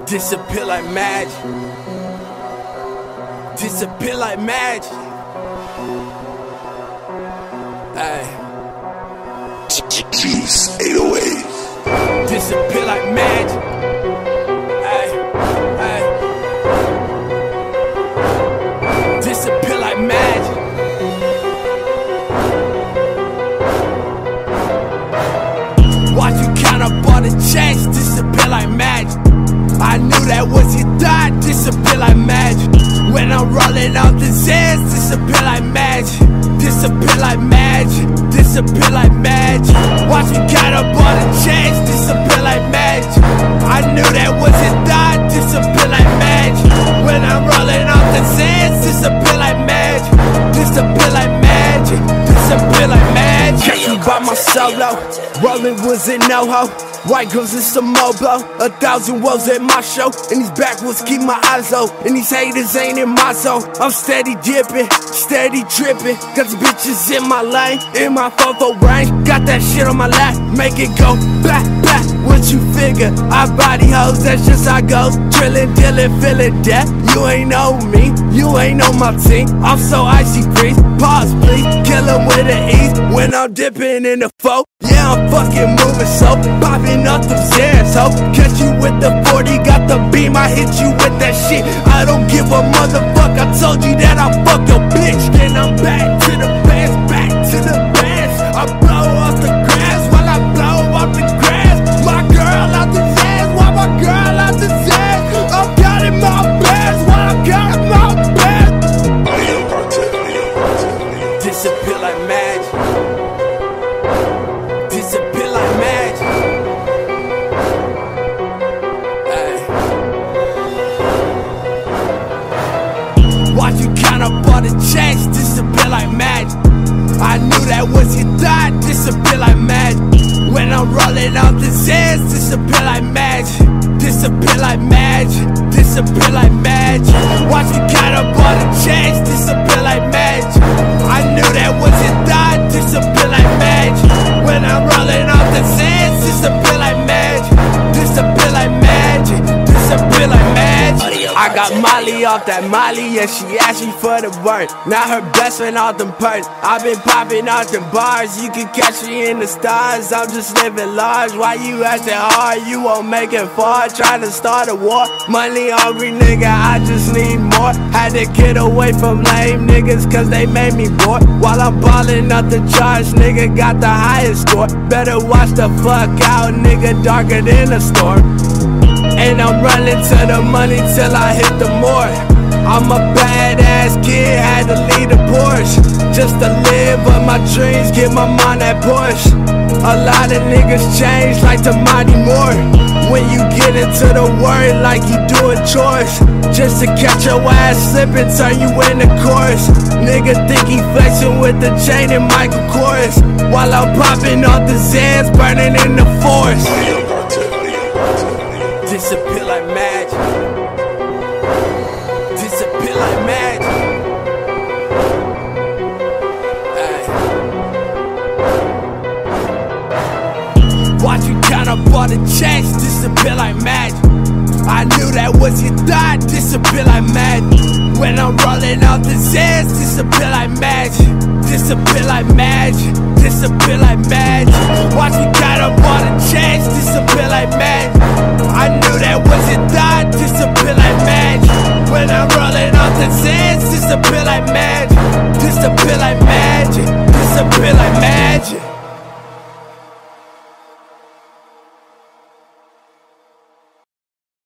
Disappear like magic. Disappear like magic. Ay. Juice 808. Disappear like magic. Ay. Ay. Disappear like magic. Watch you count up all the checks. Disappear like magic. I knew that was your thought, disappear like magic. When I'm rolling off the Zans, disappear like magic. Disappear like magic, disappear like magic. Watch me count up all the checks, disappear like magic. I knew that was your thought, disappear like magic. When I'm rolling off the Zans, disappear like magic. Disappear like magic, disappear like magic. Catch me by my solo, rolling was in no-ho. White girls in some blow, 1,000 woes at my show. And these backwoods keep my eyes low, and these haters ain't in my zone. I'm steady dipping, steady tripping. Got the bitches in my lane, in my fofo range. Got that shit on my lap, make it go blah, blah. What you figure? I body hoes, that's just how I goes. Drillin', dealin', feelin' death. You ain't know me, you ain't know my team. I'm so icy breeze, pause please. Kill 'em with an ease when I'm dipping in the foe. Yeah, I'm fucking moving so popping up them Zans, ho. Catch you with the 40, got the beam, I hit you with that shit. I don't give a motherfuck, I told you that I'll fuck your bitch. Then I'm back to the bands, back to the bands. I blow off the grass while I blow off the grass. My girl out the Zans, while my girl out the Zans. I'm counting my bands while I'm counting my bands. Disappear like magic. Disappear like magic. Ay. Watch you count up all the checks, disappear like magic. I knew that was your thought, disappear like magic. When I'm rolling off the Zans, disappear like magic. Disappear like magic, disappear like magic. Watch you count up all the checks, disappear like magic. I knew that was your thought, disappear like magic. When I'm rolling off the Zans, disappear like magic. Disappear like magic, disappear like magic. I got Molly off that Molly, and she asked me for the word. Now her best friend off them perks. I've been popping out the bars, you can catch me in the stars. I'm just living large, why you acting hard? You won't make it far, trying to start a war. Money hungry nigga, I just need more. Had to get away from lame niggas, cause they made me bored. While I'm balling up the charts, nigga got the highest score. Better watch the fuck out, nigga, darker than a storm. And I'm running to the money till I hit the more. I'm a badass kid, had to lead a Porsche just to live up my dreams, get my mind that Porsche. A lot of niggas change like the Mighty Moore. When you get into the word like you doing chores, just to catch your ass slipping, turn you into chorus. Nigga think he flexing with the chain and Michael Kors, while I'm popping off the Zans, burning in the forest. Disappear like magic. Disappear like magic. Ay. Watch you count up all the checks, disappear like magic. I knew that was your thought, disappear like magic. When I'm rolling off the Zans, disappear like magic. Disappear like magic, disappear like magic. Watch me count up all the checks, disappear like magic. I knew that was your thought, disappear like magic. When I'm rolling off the Zans, disappear like magic. Disappear like magic, disappear like magic.